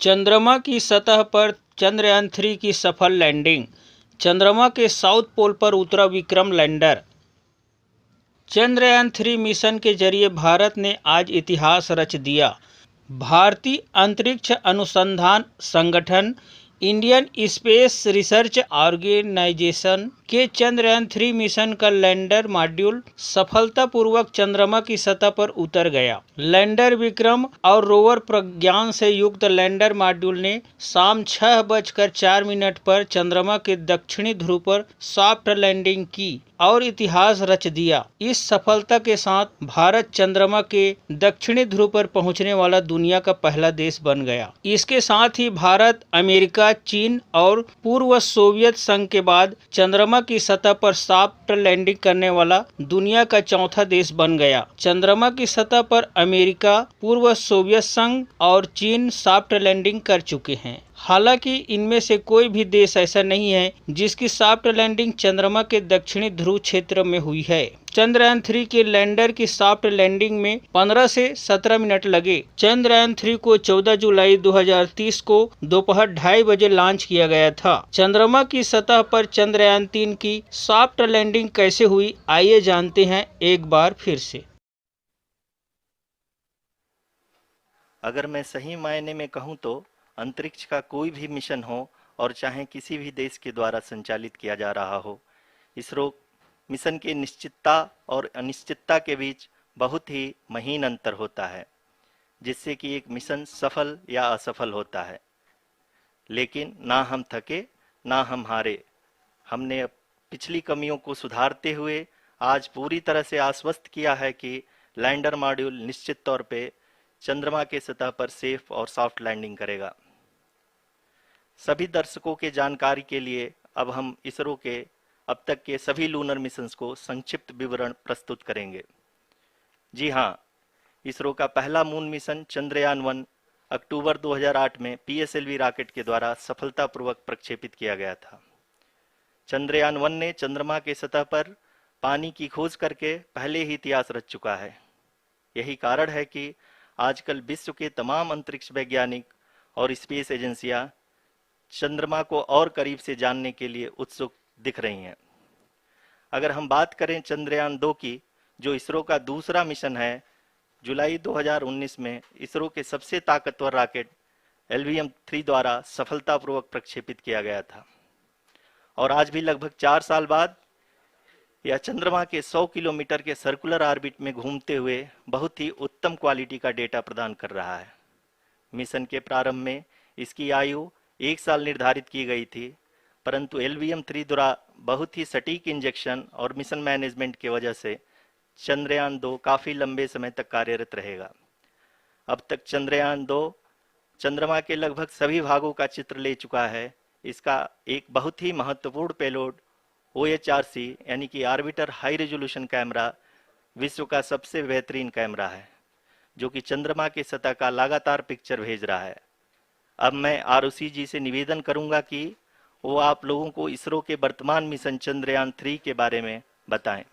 चंद्रमा की सतह पर चंद्रयान-3 की सफल लैंडिंग। चंद्रमा के साउथ पोल पर उतरा विक्रम लैंडर। चंद्रयान-3 मिशन के जरिए भारत ने आज इतिहास रच दिया। भारतीय अंतरिक्ष अनुसंधान संगठन इंडियन स्पेस रिसर्च ऑर्गेनाइजेशन के चंद्रयान-3 मिशन का लैंडर मॉड्यूल सफलतापूर्वक चंद्रमा की सतह पर उतर गया। लैंडर विक्रम और रोवर प्रज्ञान से युक्त लैंडर मॉड्यूल ने शाम 6:04 पर चंद्रमा के दक्षिणी ध्रुव पर सॉफ्ट लैंडिंग की और इतिहास रच दिया। इस सफलता के साथ भारत चंद्रमा के दक्षिणी ध्रुव पर पहुंचने वाला दुनिया का पहला देश बन गया। इसके साथ ही भारत, अमेरिका, चीन और पूर्व सोवियत संघ के बाद चंद्रमा की सतह पर सॉफ्ट लैंडिंग करने वाला दुनिया का चौथा देश बन गया। चंद्रमा की सतह पर अमेरिका, पूर्व सोवियत संघ और चीन सॉफ्ट लैंडिंग कर चुके हैं। हालांकि इनमें से कोई भी देश ऐसा नहीं है जिसकी सॉफ्ट लैंडिंग चंद्रमा के दक्षिणी ध्रुव क्षेत्र में हुई है। चंद्रयान-3 के लैंडर की सॉफ्ट लैंडिंग में 15 से 17 मिनट लगे। चंद्रयान-3 को 14 जुलाई 2030 को दोपहर 2:30 बजे लॉन्च किया गया था। चंद्रमा की सतह पर चंद्रयान-3 की सॉफ्ट लैंडिंग कैसे हुई, आइए जानते हैं एक बार फिर से। अगर मैं सही मायने में कहूँ तो अंतरिक्ष का कोई भी मिशन हो और चाहे किसी भी देश के द्वारा संचालित किया जा रहा हो, इसरो मिशन की निश्चितता और अनिश्चितता के बीच बहुत ही महीन अंतर होता है, जिससे कि एक मिशन सफल या असफल होता है। लेकिन ना हम थके ना हम हारे। हमने पिछली कमियों को सुधारते हुए आज पूरी तरह से आश्वस्त किया है कि लैंडर मॉड्यूल निश्चित तौर पे चंद्रमा के सतह पर सेफ और सॉफ्ट लैंडिंग करेगा। सभी दर्शकों के जानकारी के लिए अब हम इसरो के अब तक के सभी लूनर मिशंस को संक्षिप्त विवरण प्रस्तुत करेंगे। जी हाँ, इसरो का पहला मून मिशन चंद्रयान-1 अक्टूबर 2008 में PSLV रॉकेट के द्वारा सफलतापूर्वक प्रक्षेपित किया गया था। चंद्रयान-1 ने चंद्रमा के सतह पर पानी की खोज करके पहले ही इतिहास रच चुका है। यही कारण है कि आजकल विश्व के तमाम अंतरिक्ष वैज्ञानिक और स्पेस एजेंसियां चंद्रमा को और करीब से जानने के लिए उत्सुक दिख रही हैं। अगर हम बात करें चंद्रयान-2 की, जो इसरो का दूसरा मिशन है, जुलाई 2019 में इसरो के सबसे ताकतवर रॉकेट LVM-3 द्वारा सफलतापूर्वक प्रक्षेपित किया गया था और आज भी लगभग 4 साल बाद यह चंद्रमा के 100 किलोमीटर के सर्कुलर ऑर्बिट में घूमते हुए बहुत ही उत्तम क्वालिटी का डेटा प्रदान कर रहा है। मिशन के प्रारंभ में इसकी आयु 1 साल निर्धारित की गई थी, परंतु LVM-3 द्वारा बहुत ही सटीक इंजेक्शन और मिशन मैनेजमेंट की वजह से चंद्रयान-2 काफी लंबे समय तक कार्यरत रहेगा। अब तक चंद्रयान-2 चंद्रमा के लगभग सभी भागों का चित्र ले चुका है। इसका एक बहुत ही महत्वपूर्ण पेलोड OHRC यानी कि ऑर्बिटर हाई रेजोल्यूशन कैमरा विश्व का सबसे बेहतरीन कैमरा है, जो कि चंद्रमा की सतह का लगातार पिक्चर भेज रहा है। अब मैं ROC जी से निवेदन करूंगा कि वो आप लोगों को इसरो के वर्तमान मिशन चंद्रयान-3 के बारे में बताएं।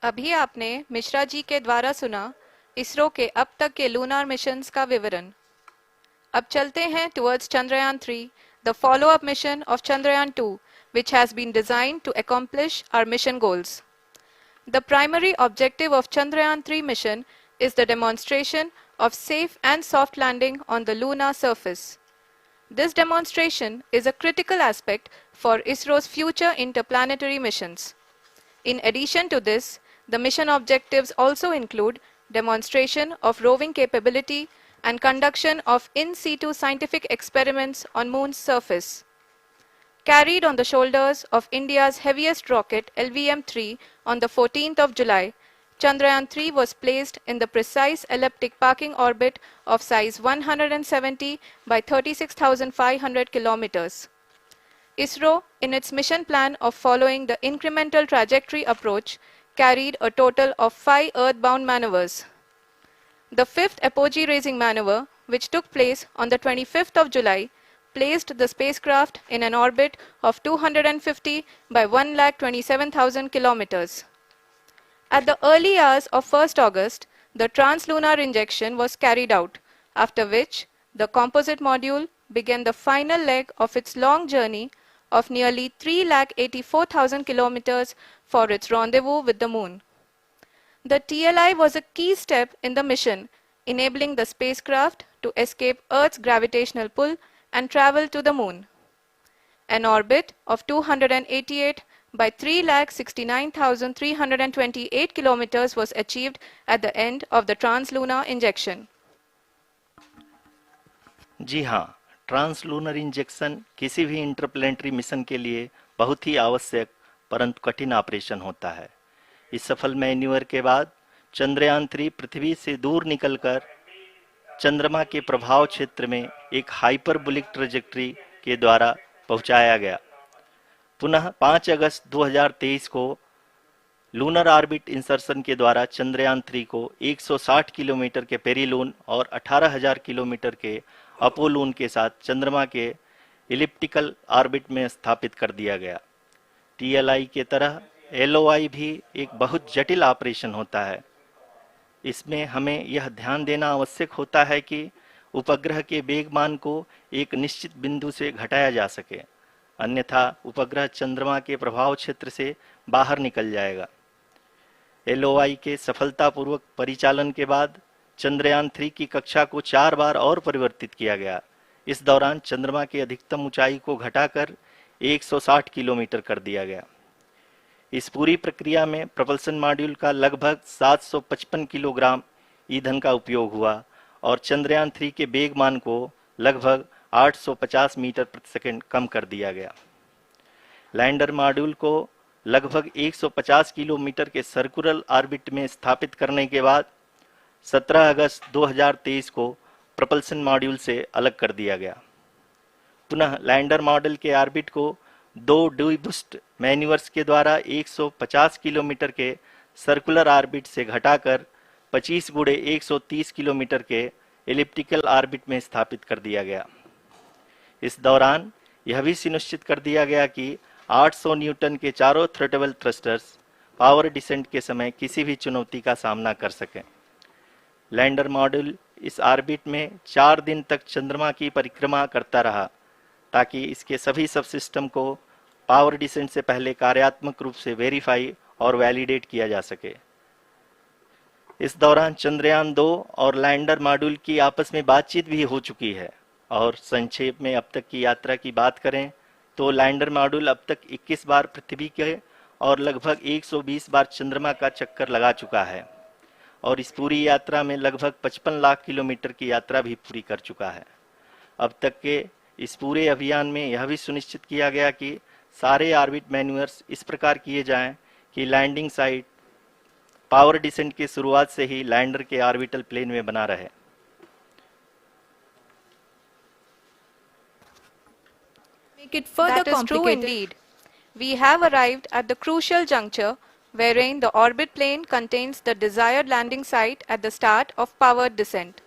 अभी आपने मिश्रा जी के द्वारा सुना इसरो के अब तक के लूनार मिशंस का विवरण। अब चलते हैं towards Chandrayaan-3, the follow-up mission of Chandrayaan-2, which has been designed to accomplish our mission goals. The primary objective of Chandrayaan-3 mission is the demonstration of safe and soft landing on the lunar surface. This demonstration is a critical aspect for ISRO's future interplanetary missions. In addition to this, the mission objectives also include demonstration of roving capability and conduction of in situ scientific experiments on Moon's surface. Carried on the shoulders of India's heaviest rocket LVM-3 on the 14th of July, Chandrayaan-3 was placed in the precise elliptic parking orbit of size 170 by 36,500 kilometers. ISRO, in its mission plan of following the incremental trajectory approach, carried a total of 5 earthbound maneuvers. The fifth apogee raising maneuver, which took place on the 25th of July, placed the spacecraft in an orbit of 250 by 1,27,000 kilometers. At the early hours of 1st August, the translunar injection was carried out, after which the composite module began the final leg of its long journey of nearly 3,84,000 kilometers for its rendezvous with the Moon. The TLI was a key step in the mission, enabling the spacecraft to escape Earth's gravitational pull and travel to the Moon. An orbit of 288 by 3,69,328 kilometers was achieved at the end of the translunar injection. जी हाँ, translunar injection किसी भी interplanetary mission के लिए बहुत ही आवश्यक परंतु कठिन operation होता है। इस सफल मैन्यूवर के बाद चंद्रयान 3 पृथ्वी से दूर निकलकर चंद्रमा के प्रभाव क्षेत्र में एक हाइपरबोलिक ट्रेजेक्टरी के द्वारा पहुंचाया गया। पुनः 5 अगस्त 2023 को लूनर ऑर्बिट इंसर्शन के द्वारा चंद्रयान 3 को 160 किलोमीटर के पेरिलून और 18,000 किलोमीटर के अपोलून के साथ चंद्रमा के इलिप्टिकल ऑर्बिट में स्थापित कर दिया गया। TLI के तरह LOI भी एक बहुत जटिल ऑपरेशन होता है। इसमें हमें यह ध्यान देना आवश्यक होता है कि उपग्रह के वेगमान को एक निश्चित बिंदु से घटाया जा सके, अन्यथा उपग्रह चंद्रमा के प्रभाव क्षेत्र से बाहर निकल जाएगा। LOI के सफलतापूर्वक परिचालन के बाद चंद्रयान 3 की कक्षा को 4 बार और परिवर्तित किया गया। इस दौरान चंद्रमा की अधिकतम ऊंचाई को घटाकर 160 किलोमीटर कर दिया गया। इस पूरी प्रक्रिया में प्रपल्सन मॉड्यूल का लगभग 755 किलोग्राम ईंधन का उपयोग हुआ और चंद्रयान 3 के वेगमान को लगभग 850 मीटर प्रति सेकंड कम कर दिया गया। लैंडर मॉड्यूल को लगभग 150 किलोमीटर के सर्कुलर ऑर्बिट में स्थापित करने के बाद 17 अगस्त 2023 को प्रपल्सन मॉड्यूल से अलग कर दिया गया। पुनः लैंडर मॉडल के ऑर्बिट को 2 डीबूस्ट मैन्यूवर्स के द्वारा 150 किलोमीटर के सर्कुलर ऑर्बिट से घटाकर 25 गुणे 130 किलोमीटर के एलिप्टिकल ऑर्बिट में स्थापित कर दिया गया। इस दौरान यह भी सुनिश्चित कर दिया गया कि 800 न्यूटन के चारों थ्रोटेबल थ्रस्टर्स पावर डिसेंट के समय किसी भी चुनौती का सामना कर सकें। लैंडर मॉड्यूल इस ऑर्बिट में 4 दिन तक चंद्रमा की परिक्रमा करता रहा ताकि इसके सभी सबसिस्टम को पावर डिसेंट से पहले कार्यात्मक रूप से वेरीफाई और वैलिडेट किया जा सके। इस दौरान चंद्रयान 2 और लैंडर मॉड्यूल की आपस में बातचीत भी हो चुकी है। और संक्षेप में अब तक की यात्रा की बात करें तो लैंडर मॉड्यूल अब तक 21 बार पृथ्वी के और लगभग 120 बार चंद्रमा का चक्कर लगा चुका है और इस पूरी यात्रा में लगभग 55 लाख किलोमीटर की यात्रा भी पूरी कर चुका है। अब तक के इस पूरे अभियान में यह भी सुनिश्चित किया गया कि सारे ऑर्बिट मैन्यूवर्स इस प्रकार किए जाएं कि लैंडिंग साइट पावर डिसेंट की शुरुआत से ही लैंडर के ऑर्बिटल प्लेन में बना रहे। Make it further that is true indeed. We have arrived at the crucial juncture wherein the orbit plane contains the desired landing site at the start of powered descent.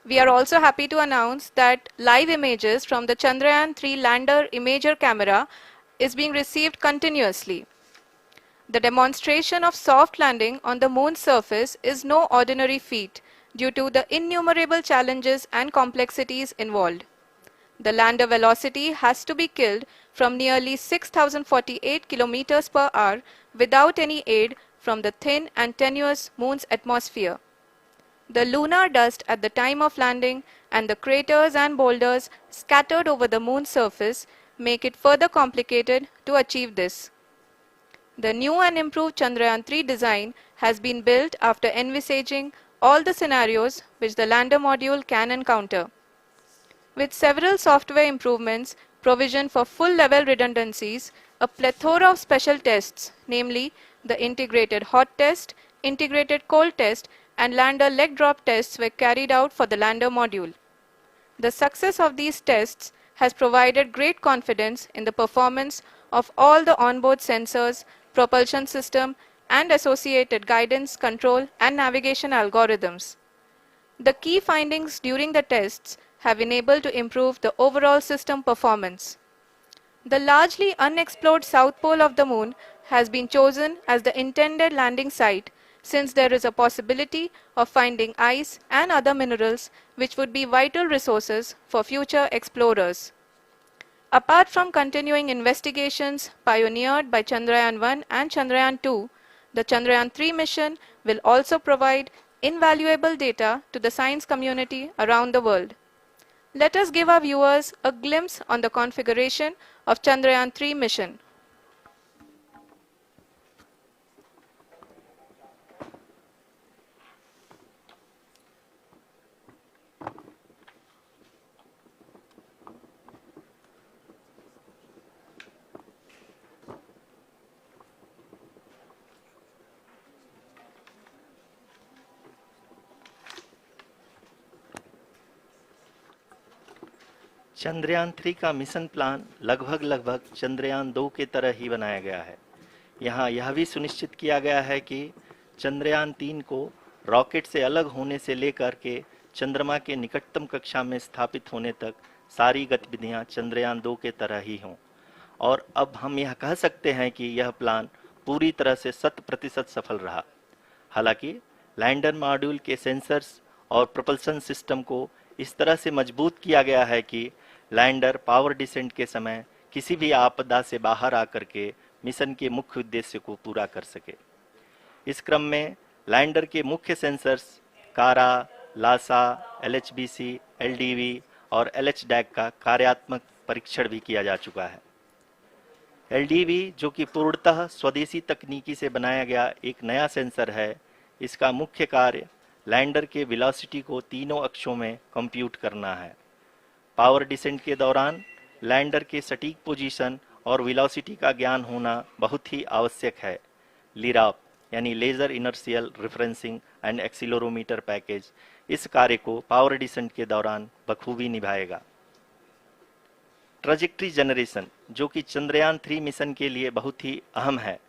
We are also happy to announce that live images from the Chandrayaan 3 lander imager camera is being received continuously. The demonstration of soft landing on the moon's surface is no ordinary feat due to the innumerable challenges and complexities involved. The lander velocity has to be killed from nearly 6,048 kilometers per hour without any aid from the thin and tenuous moon's atmosphere. The lunar dust at the time of landing and the craters and boulders scattered over the moon's surface make it further complicated to achieve this. The new and improved Chandrayaan 3 design has been built after envisaging all the scenarios which the lander module can encounter. With several software improvements, provision for full-level redundancies, a plethora of special tests, namely the integrated hot test, integrated cold test, and lander leg drop tests were carried out for the lander module. The success of these tests has provided great confidence in the performance of all the onboard sensors, propulsion system, and associated guidance, control, and navigation algorithms. The key findings during the tests have enabled to improve the overall system performance. The largely unexplored south pole of the moon has been chosen as the intended landing site since there is a possibility of finding ice and other minerals which would be vital resources for future explorers. Apart from continuing investigations pioneered by Chandrayaan-1 and Chandrayaan-2, the Chandrayaan-3 mission will also provide invaluable data to the science community around the world. Let us give our viewers a glimpse on the configuration of Chandrayaan-3 mission. Chandrayaan 3 का mission plan लगभग चंद्रयान 2 के तरह ही बनाया गया है। यहाँ यह भी सुनिश्चित किया गया है कि चंद्रयान 3 को रॉकेट से अलग होने से लेकर के चंद्रमा के निकटतम कक्षा में स्थापित होने तक सारी गतिविधियां चंद्रयान 2 के तरह ही हों। और अब हम यह कह सकते हैं कि यह प्लान पूरी तरह से 100% सफल रहा। हालांकि लैंडर मॉड्यूल के सेंसर्स और प्रोपल्शन सिस्टम को इस तरह से मजबूत किया गया है कि लैंडर पावर डिसेंट के समय किसी भी आपदा से बाहर आकर के मिशन के मुख्य उद्देश्य को पूरा कर सके। इस क्रम में लैंडर के मुख्य सेंसर्स कारा, लासा, LHBC, LDV और LHDAC का कार्यात्मक परीक्षण भी किया जा चुका है। LDV जो कि पूर्णतः स्वदेशी तकनीकी से बनाया गया एक नया सेंसर है, इसका मुख्य कार्य लैंडर के वेलोसिटी को तीनों अक्षों में कंप्यूट करना है। पावर डिसेंट के दौरान लैंडर के सटीक पोजीशन और वेलोसिटी का ज्ञान होना बहुत ही आवश्यक है। लिराप यानी laser inertial referencing and accelerometer package इस कार्य को पावर डिसेंट के दौरान बखूबी निभाएगा। ट्रैजेक्टरी जनरेशन जो कि चंद्रयान 3 मिशन के लिए बहुत ही अहम है,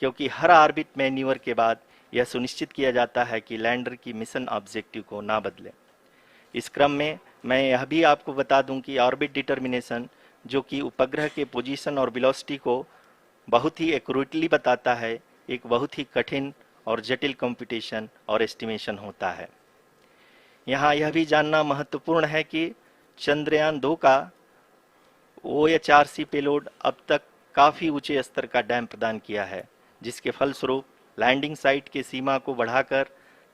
क्योंकि हर ऑर्बिट मैन्यूवर के बाद यह सुनिश्चित किया जाता है कि लैंडर की मिशन ऑब्जेक्टिव को ना बदले। इस क्रम में मैं यह भी आपको बता दूं कि ऑर्बिट डिटर्मिनेशन जो कि उपग्रह के पोजीशन और वेलोसिटी को बहुत ही एक्यूरेटली बताता है, एक बहुत ही कठिन और जटिल कंप्यूटेशन और एस्टिमेशन होता है। यहाँ यह भी जानना महत्वपूर्ण है कि चंद्रयान 2 का OHRC पेलोड अब तक काफ़ी ऊंचे स्तर का डैम प्रदान किया है, जिसके फलस्वरूप लैंडिंग साइट के सीमा को बढ़ाकर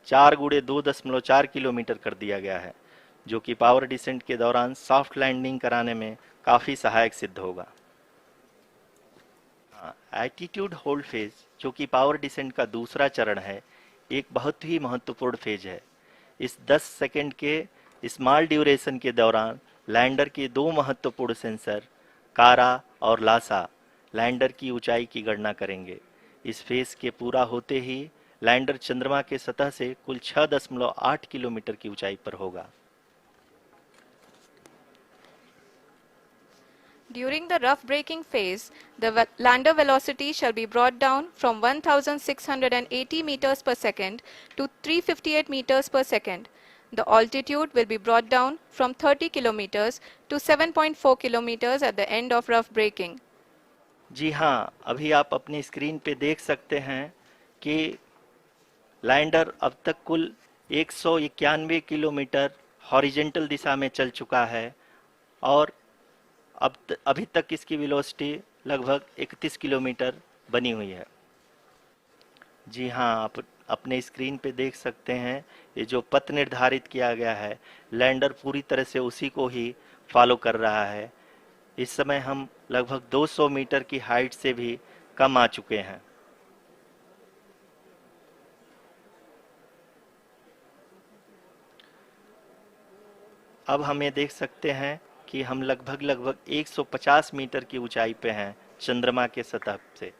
4x2.4 किलोमीटर कर दिया गया है, जो कि पावर डिसेंट के दौरान सॉफ्ट लैंडिंग कराने में काफ़ी सहायक सिद्ध होगा। एटीट्यूड होल्ड फेज जो कि पावर डिसेंट का दूसरा चरण है, एक बहुत ही महत्वपूर्ण फेज है। इस 10 सेकंड के स्मॉल ड्यूरेशन के दौरान लैंडर के दो महत्वपूर्ण सेंसर कारा और लासा लैंडर की ऊंचाई की गणना करेंगे। इस फेज के पूरा होते ही लैंडर चंद्रमा के सतह से कुल 6.8 किलोमीटर की ऊंचाई पर होगा। During the rough braking phase, the lander velocity shall be brought down from 1680 meters per second to 358 meters per second. The altitude will be brought down from 30 kilometers to 7.4 kilometers at the end of rough braking. जी हाँ, अभी आप अपनी screen पे देख सकते हैं कि lander अब तक कुल 191 किलोमीटर हॉरिजेंटल दिशा में चल चुका है और अभी तक इसकी वेलोसिटी लगभग 31 किलोमीटर बनी हुई है। जी हाँ, आप अपने स्क्रीन पे देख सकते हैं ये जो पथ निर्धारित किया गया है, लैंडर पूरी तरह से उसी को ही फॉलो कर रहा है। इस समय हम लगभग 200 मीटर की हाइट से भी कम आ चुके हैं। अब हम ये देख सकते हैं कि हम लगभग 150 मीटर की ऊंचाई पे हैं चंद्रमा के सतह से।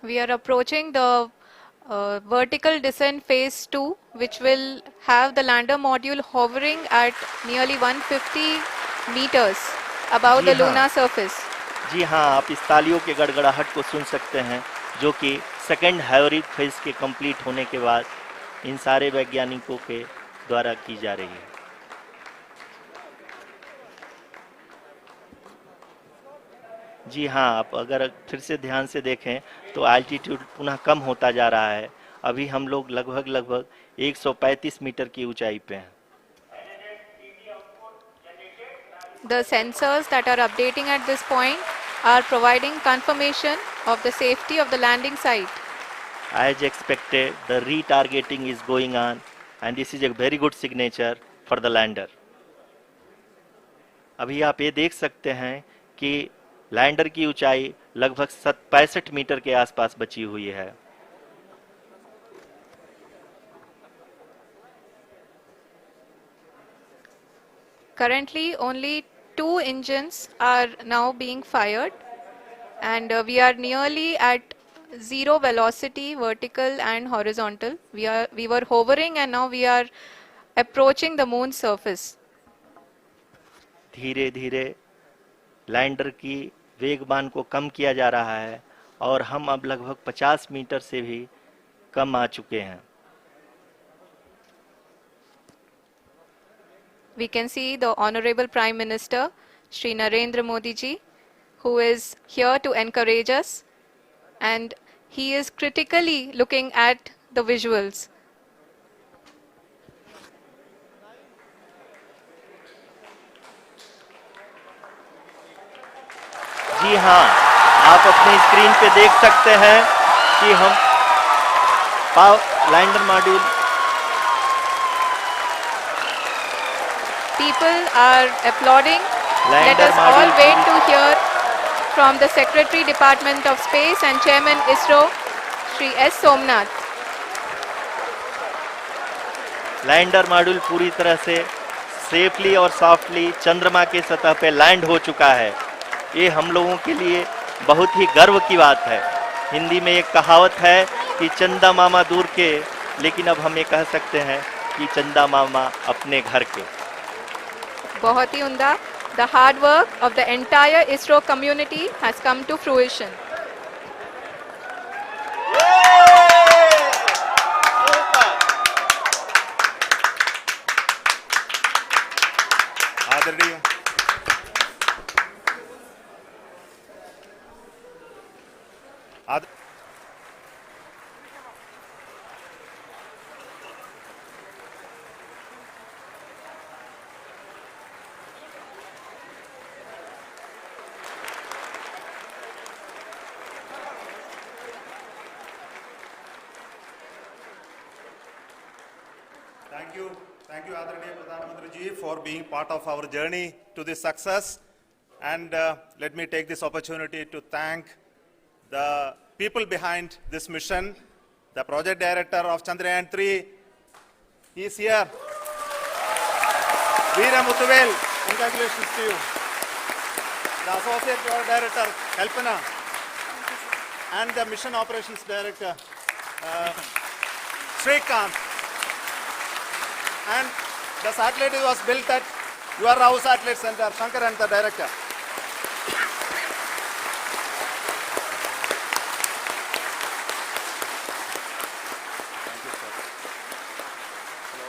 We are approaching the vertical descent phase 2, which will have the lander module hovering at nearly 150 meters above the lunar surface. जी हाँ, आप इस तालियों के गड़गड़ाहट को सुन सकते हैं जो कि सेकंड हाइब्रिड फेज के कंप्लीट होने के बाद इन सारे वैज्ञानिकों के द्वारा की जा रही है। जी हाँ, आप अगर फिर से ध्यान से देखें तो एल्टीट्यूड पुनः कम होता जा रहा है। अभी हम लोग लगभग 135 मीटर की ऊंचाई पे हैं। The sensors that are updating at this point are providing confirmation of the safety of the landing site. As expected, the retargeting is going on and this is a very good signature for the lander. अभी आप ये देख सकते हैं कि lander की ऊंचाई लगभग 65 मीटर के आसपास बची हुई है। Currently, only 2 engines are now being fired, and we are nearly at zero velocity, vertical and horizontal. We were hovering, and now we are approaching the moon's surface. धीरे धीरे लैंडर की वेगमान को कम किया जा रहा है और हम अब लगभग 50 मीटर से भी कम आ चुके हैं। We can see the Honorable Prime Minister, Shri Narendra Modi ji, who is here to encourage us, and he is critically looking at the visuals. जी हाँ, आप अपनी स्क्रीन पे देख सकते हैं कि हम lander module People are applauding. Let lander us all module wait to hear from the Secretary Department of Space and Chairman ISRO, Shri S. Somnath. Lander module पूरी तरह से सेफली और सॉफ्टली चंद्रमा के सतह पे लैंड हो चुका है। ये हम लोगों के लिए बहुत ही गर्व की बात है। हिंदी में एक कहावत है कि चंदा मामा दूर के, लेकिन अब हम ये कह सकते हैं कि चंदा मामा अपने घर के। बहुत ही उम्दा. The hard work of the entire ISRO community has come to fruition. आदरणीय Thank you, Adaraniya Pradhan Mantri ji, for being part of our journey to this success. And let me take this opportunity to thank the people behind this mission. The project director of Chandrayaan 3, he is here. Veera Muthuvel, congratulations to you. The associate project director, Kalpana, and the mission operations director, Srikanth. And the satellite was built at your Rao Satellite Center, Shankar and the director. Thank you, sir. Hello.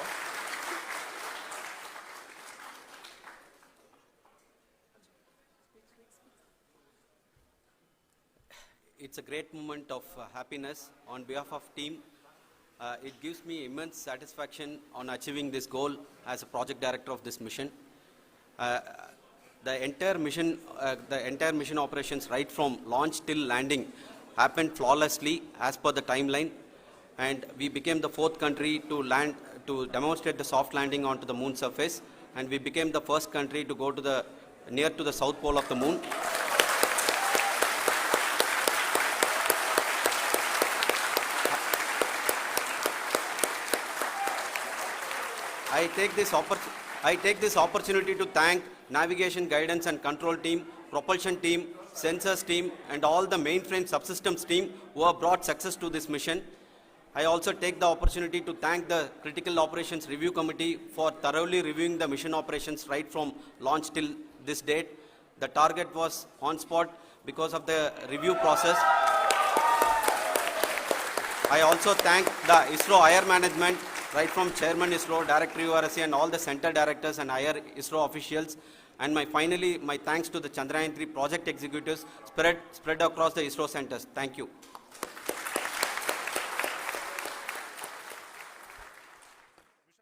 It's a great moment of happiness on behalf of team. It gives me immense satisfaction on achieving this goal as a project director of this mission. The entire mission operations right from launch till landing happened flawlessly as per the timeline, and we became the 4th country to demonstrate the soft landing onto the moon surface, and we became the first country to go to near to the south pole of the moon. I take this opportunity to thank navigation, guidance and control team, propulsion team, sensors team and all the mainframe subsystems team who have brought success to this mission. I also take the opportunity to thank the Critical Operations Review Committee for thoroughly reviewing the mission operations right from launch till this date. The target was on spot because of the review process. I also thank the ISRO higher management, right from Chairman ISRO, Director URSC and all the center directors and higher ISRO officials. And finally, my thanks to the Chandrayaan-3 project executives spread across the ISRO centers. Thank you.